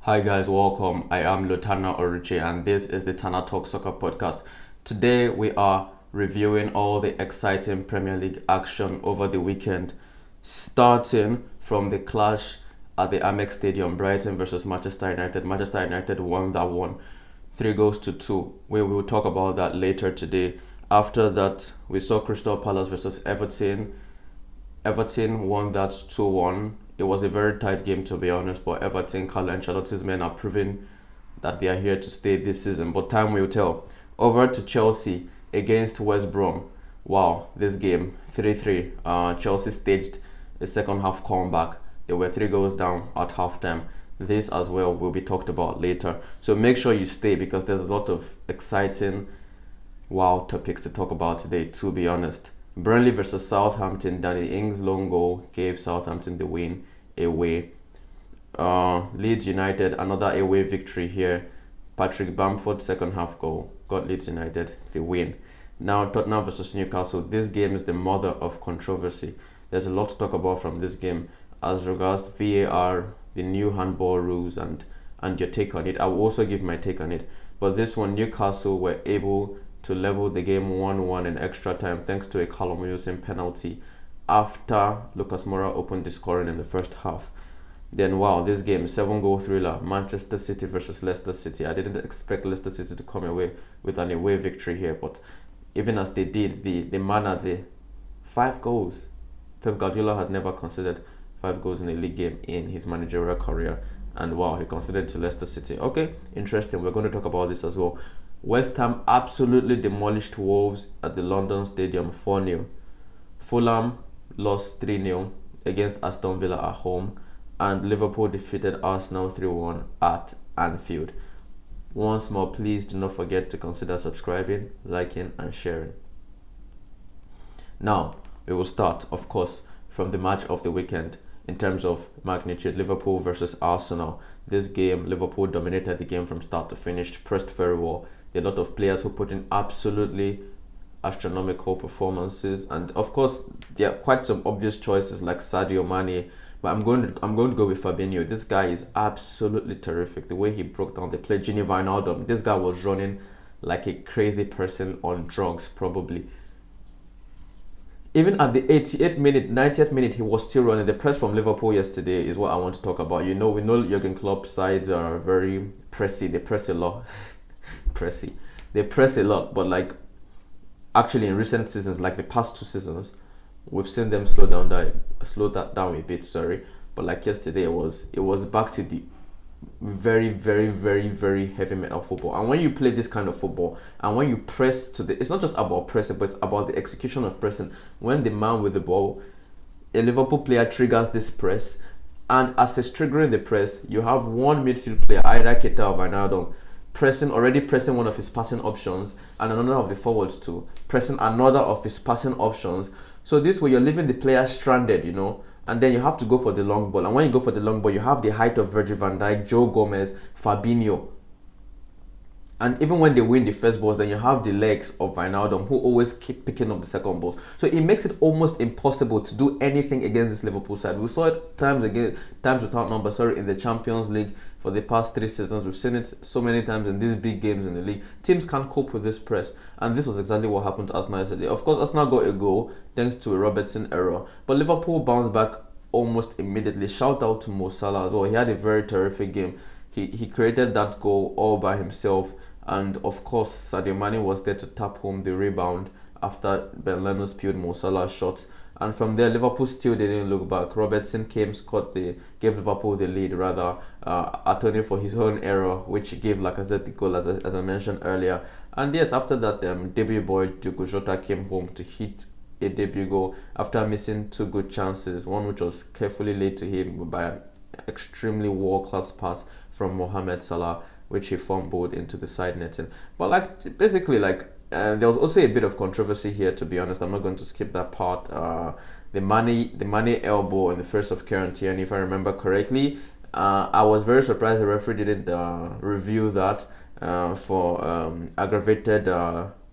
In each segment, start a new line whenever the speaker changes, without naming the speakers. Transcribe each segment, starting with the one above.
Hi guys, welcome. I am Lutana Oruchi and this is the Tana Talk Soccer Podcast. Today we are reviewing all the exciting Premier League action over the weekend, starting from the clash at the Amex Stadium, Brighton versus Manchester United. Manchester United won that one, 3 goals to 2. We will talk about that later today. After that, we saw Crystal Palace versus Everton. Everton won that 2-1. It was a very tight game, to be honest, but Everton, Carlo Ancelotti's men are proving that they are here to stay this season, but time will tell. Over to Chelsea against West Brom. Wow, this game, 3-3. Chelsea staged a second half comeback. They were 3 goals down at halftime. This as well will be talked about later. So make sure you stay because there's a lot of exciting, wow topics to talk about today, to be honest. Burnley versus Southampton. Danny Ings' lone goal gave Southampton the win away. Leeds United, another away victory here. Patrick Bamford's second half goal got Leeds United the win. Now Tottenham versus Newcastle. This game is the mother of controversy. There's a lot to talk about from this game as regards VAR, the new handball rules, and your take on it. I will also give my take on it. But this one, Newcastle were able to level the game 1-1 in extra time thanks to a Callum Wilson penalty after Lucas Moura opened the scoring in the first half. Then wow, this game, 7-goal thriller, Manchester City versus Leicester City. I didn't expect Leicester City to come away with an away victory here, but even as they did, the man at the 5 goals. Pep Guardiola had never considered 5 goals in a league game in his managerial career, and wow, he considered it to Leicester City. Okay, interesting. We're going to talk about this as well. West Ham absolutely demolished Wolves at the London Stadium 4-0. Fulham lost 3-0 against Aston Villa at home, and Liverpool defeated Arsenal 3-1 at Anfield. Once more, please do not forget to consider subscribing, liking and sharing. Now, we will start, of course, from the match of the weekend in terms of magnitude. Liverpool versus Arsenal. This game, Liverpool dominated the game from start to finish, pressed very well. There are a lot of players who put in absolutely astronomical performances, and of course there are quite some obvious choices like Sadio Mane, but I'm going to go with Fabinho. This guy is absolutely terrific. The way he broke down the play, Gini Wijnaldum, this guy was running like a crazy person on drugs probably. Even at the 88th minute, 90th minute, he was still running. The press from Liverpool yesterday is what I want to talk about. We know Jurgen Klopp's sides are very pressy. They press a lot. They press a lot, but like actually in recent seasons, like the past 2 seasons, we've seen them slow that down a bit. Sorry, but like yesterday, it was back to the very, very, very, very heavy metal football. And when you play this kind of football, and when you press it's not just about pressing, but it's about the execution of pressing. When the man with the ball, a Liverpool player, triggers this press, and as it's triggering the press, you have one midfield player, either Keita or Wijnaldum, already pressing one of his passing options, and another of the forwards too, pressing another of his passing options. So this way you're leaving the player stranded, and then you have to go for the long ball. And when you go for the long ball, you have the height of Virgil van Dijk, Joe Gomez, Fabinho. And even when they win the first balls, then you have the legs of Wijnaldum, who always keep picking up the second balls. So it makes it almost impossible to do anything against this Liverpool side. We saw it times without number, in the Champions League for the past 3 seasons. We've seen it so many times in these big games in the league. Teams can't cope with this press, and this was exactly what happened to Arsenal yesterday. Of course, Arsenal got a goal thanks to a Robertson error, but Liverpool bounced back almost immediately. Shout out to Mo Salah as well. He had a very terrific game. He created that goal all by himself. And of course, Sadio Mane was there to tap home the rebound after Ben Leno spilled Mo Salah's shots. And from there, Liverpool still didn't look back. Robertson gave Liverpool the lead, rather, atoning for his own error, which gave Lacazette the goal, as I mentioned earlier. And yes, after that, debut boy Diogo Jota came home to hit a debut goal after missing 2 good chances, one which was carefully laid to him by an extremely world-class pass from Mohamed Salah, which he fumbled into the side netting. But there was also a bit of controversy here, to be honest. I'm not going to skip that part. The Mane elbow in the first of Kieran Tierney, if I remember correctly. I was very surprised the referee didn't review that for aggravated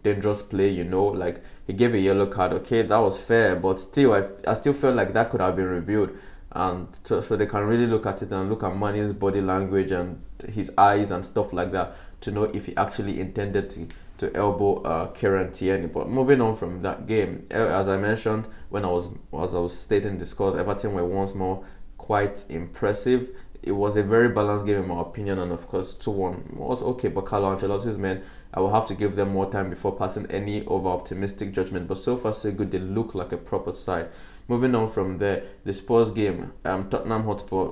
dangerous play. He gave a yellow card. Okay, that was fair, but still, I still felt like that could have been reviewed. and so they can really look at it and look at Mane's body language and his eyes and stuff like that to know if he actually intended to elbow Kieran Tierney. But moving on from that game, as I mentioned when I was stating the scores, Everton were once more quite impressive. It was a very balanced game in my opinion, and of course 2-1 was okay, but Carlo Ancelotti's men, I will have to give them more time before passing any over-optimistic judgment, but so far so good. They look like a proper side. Moving on from there, the Spurs game, Tottenham Hotspur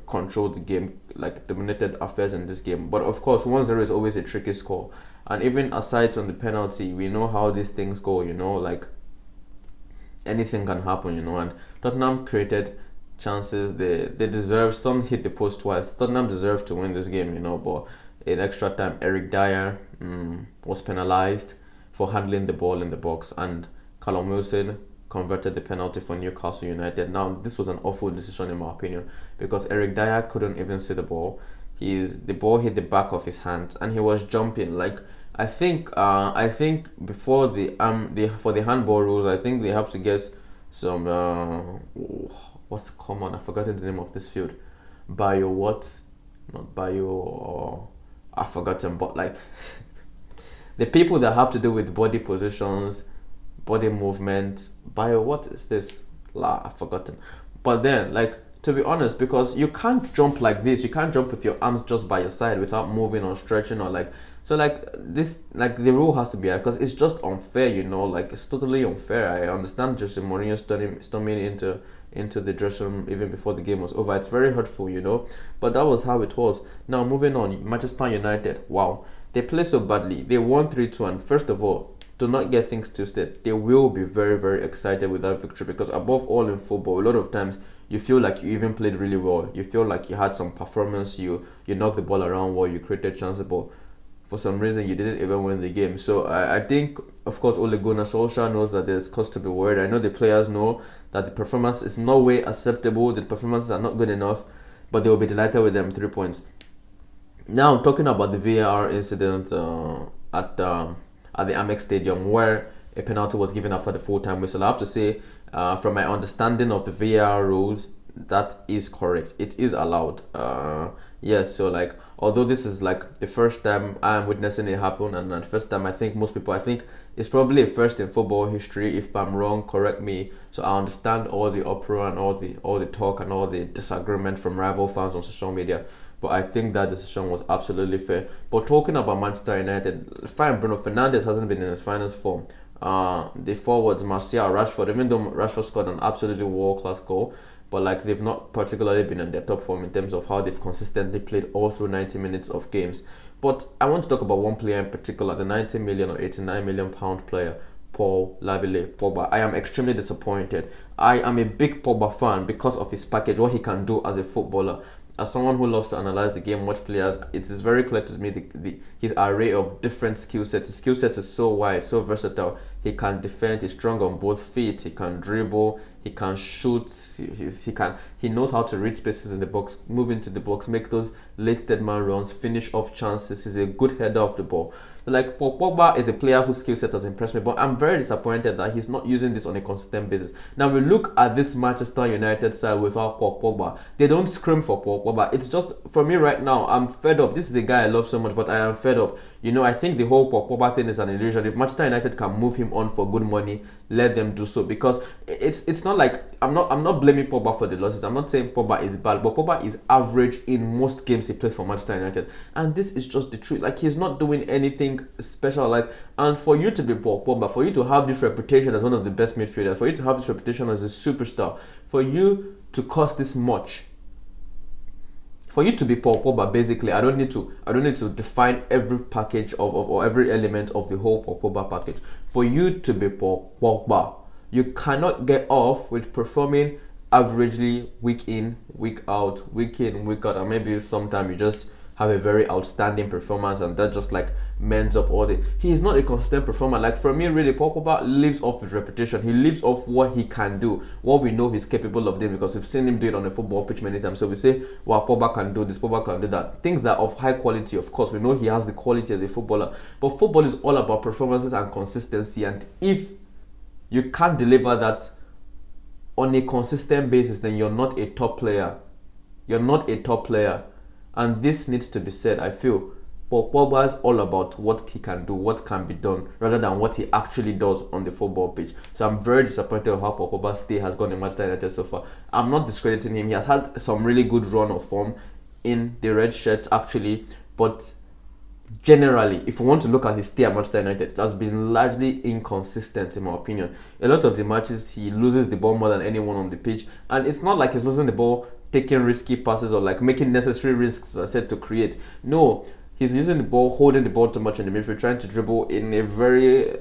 controlled the game, like dominated affairs in this game, but of course 1-0 is always a tricky score, and even aside from the penalty, we know how these things go, like anything can happen, and Tottenham created chances. They deserve. Some hit the post twice. Tottenham deserved to win this game, but in extra time, Eric Dyer was penalised for handling the ball in the box, and Callum Wilson converted the penalty for Newcastle United. Now, this was an awful decision in my opinion, because Eric Dyer couldn't even see the ball. The ball hit the back of his hand, and he was jumping. Like, I think before for the handball rules, I think they have to get some what's common? I've forgotten the name of this field. Bio what? Not bio, or I've forgotten, but like the people that have to do with body positions, body movement, bio what is this? I've forgotten. But then, like, to be honest, because you can't jump like this, you can't jump with your arms just by your side without moving or stretching or like. So like this, like the rule has to be, because it's just unfair, like it's totally unfair. I understand Jose Mourinho storming into the dressing room even before the game was over. It's very hurtful, but that was how it was. Now moving on, Manchester United, wow, they play so badly. They won 3-2, and first of all, do not get things twisted. They will be very, very excited with that victory, because above all in football, a lot of times you feel like you even played really well. You feel like you had some performance, you knocked the ball around well, you created chances, but for some reason you didn't even win the game. So I think, of course, Ole Gunnar Solskjaer knows that there's cause to be worried. I know the players know that the performance is no way acceptable. The performances are not good enough, but they will be delighted with them 3 points. Now, talking about the VAR incident at the Amex Stadium, where a penalty was given after the full-time whistle, I have to say, from my understanding of the VAR rules, that is correct. It is allowed. Yes, so like, although this is like the first time I'm witnessing it happen, and the first time I think it's probably a first in football history. If I'm wrong, correct me. So I understand all the uproar and all the talk and all the disagreement from rival fans on social media, but I think that decision was absolutely fair. But talking about Manchester United, fine, Bruno Fernandes hasn't been in his finest form. The forwards, Martial, Rashford, even though Rashford scored an absolutely world-class goal, but like they've not particularly been in their top form in terms of how they've consistently played all through 90 minutes of games. But I want to talk about one player in particular, the 90 million or 89 million pound player, Paul Labile Pogba. I am extremely disappointed. I am a big Pogba fan because of his package, what he can do as a footballer. As someone who loves to analyze the game, watch players, it is very clear to me his array of different skill sets. His skill set is so wide, so versatile. He can defend, he's strong on both feet, he can dribble, he can shoot, he knows how to read spaces in the box, move into the box, make those late dead man runs, finish off chances. He's a good header of the ball. Like, Pogba is a player whose skill set has impressed me, but I'm very disappointed that he's not using this on a consistent basis. Now we look at this Manchester United side without Pogba. They don't scream for Pogba. It's just, for me right now, I'm fed up. This is a guy I love so much, but I am fed up. I think the whole Pogba thing is an illusion. If Manchester United can move him on for good money, let them do so, because it's not like I'm not blaming Pogba for the losses. I'm not saying Pogba is bad, but Pogba is average in most games he plays for Manchester United, and this is just the truth. Like, he's not doing anything special. Like, and for you to be Pogba, for you to have this reputation as one of the best midfielders, for you to have this reputation as a superstar, for you to cost this much, for you to be Paul Pogba, basically, I don't need to define every package or every element of the whole Paul Pogba package. For you to be Paul Pogba, you cannot get off with performing averagely week in, week out, and maybe sometime you just have a very outstanding performance, and that just like mends up all the. He is not a consistent performer. Like, for me, really, Paul Pogba lives off his reputation. He lives off what he can do, what we know he's capable of doing, because we've seen him do it on a football pitch many times. So we say, well, Pogba can do this, Pogba can do that. Things that are of high quality, of course. We know he has the quality as a footballer, but football is all about performances and consistency. And if you can't deliver that on a consistent basis, then you're not a top player. You're not a top player. And this needs to be said, I feel. But Pogba is all about what he can do, what can be done, rather than what he actually does on the football pitch. So I'm very disappointed with how Pogba's stay has gone in Manchester United so far. I'm not discrediting him. He has had some really good run of form in the red shirt, actually. But generally, if you want to look at his stay at Manchester United, it has been largely inconsistent, in my opinion. A lot of the matches, he loses the ball more than anyone on the pitch. And it's not like he's losing the ball taking risky passes or like making necessary risks, as I said, to create. No, he's using the ball, holding the ball too much in the midfield, trying to dribble in a very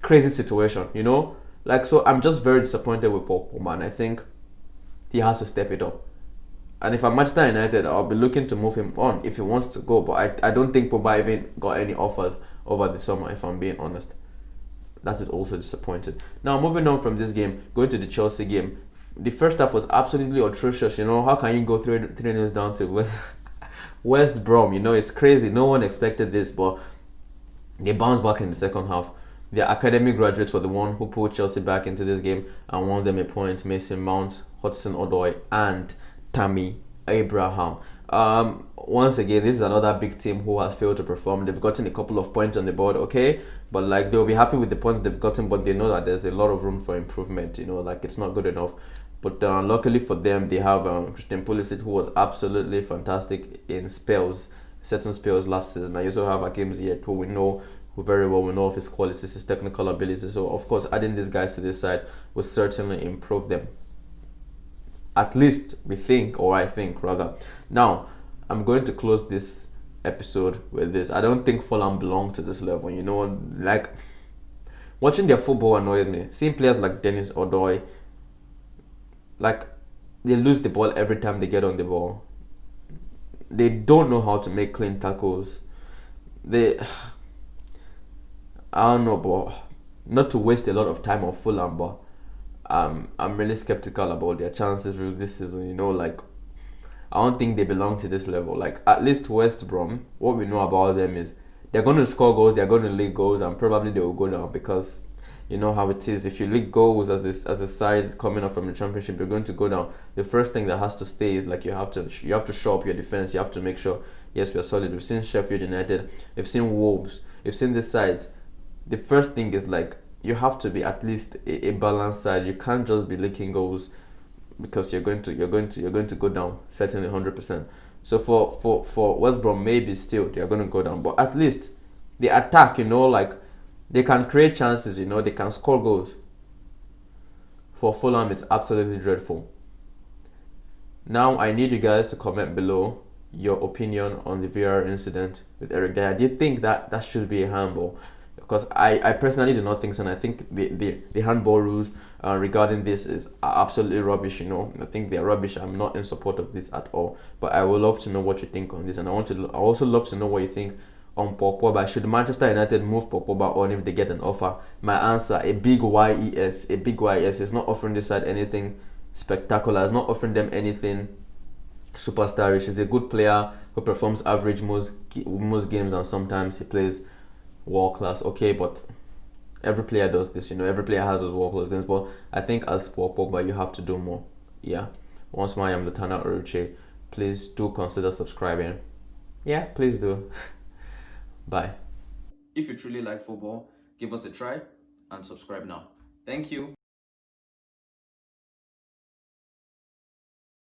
crazy situation, you know? Like, so I'm just very disappointed with Pogba, and I think he has to step it up. And if I'm Manchester United, I'll be looking to move him on if he wants to go. But I don't think Pogba even got any offers over the summer, if I'm being honest. That is also disappointing. Now, moving on from this game, going to the Chelsea game. The first half was absolutely atrocious. You know, how can you go 3-0 down to West Brom? You know, it's crazy. No one expected this, but they bounced back in the second half. Their academy graduates were the one who pulled Chelsea back into this game and won them a point. Mason Mount, Hudson-Odoi, and Tammy Abraham. Once again, this is another big team who has failed to perform. They've gotten a couple of points on the board, okay, but like they'll be happy with the points they've gotten, but they know that there's a lot of room for improvement. You know, like it's not good enough. But luckily for them, they have Christian Pulisic, who was absolutely fantastic in spells, certain spells last season. I also have Hakim Ziyech, who we know who very well we know of his qualities, his technical abilities. So of course, adding these guys to this side will certainly improve them. At least we think, or I think rather. Now, I'm going to close this episode with this. I don't think Fulham belong to this level. You know, like watching their football annoyed me. Seeing players like Dennis Odoi, like they lose the ball every time they get on the ball. They don't know how to make clean tackles. I don't know, but not to waste a lot of time on Fulham, but I'm really skeptical about their chances really this season. You know, like I don't think they belong to this level. Like at least West Brom, what we know about them is they're going to score goals, they're going to leak goals, and probably they will go down because you know how it is. If you leak goals as a side coming up from the championship, you're going to go down. The first thing that has to stay is like you have to shore up your defense. You have to make sure yes we're solid. We've seen Sheffield United, we've seen Wolves, we've seen these sides. The first thing is like you have to be at least a balanced side. You can't just be leaking goals because you're going to go down certainly 100%. So for West Brom, maybe still they're going to go down, but at least the attack, you know, like they can create chances, you know, they can score goals. For Fulham, it's absolutely dreadful. Now I need you guys to comment below your opinion on the VAR incident with Eric Dyer. Do you think that should be a handball? Because I personally do not think so, and I think the handball rules regarding this is absolutely rubbish. You know, I think they're rubbish. I'm not in support of this at all. But I would love to know what you think on this, and I also love to know what you think on Pogba. Should Manchester United move Pogba on if they get an offer? My answer: a big yes. A big yes. It's not offering this side anything spectacular. It's not offering them anything superstarish. He's a good player who performs average most games, and sometimes he plays world class. Okay, but every player does this, you know, every player has those world class things, but I think as for Pogba you have to do more. Yeah. Once more, I am Lutana Uruche. Please do consider subscribing. Yeah, please do. Bye. If you truly like football, give us a try and subscribe now. Thank you.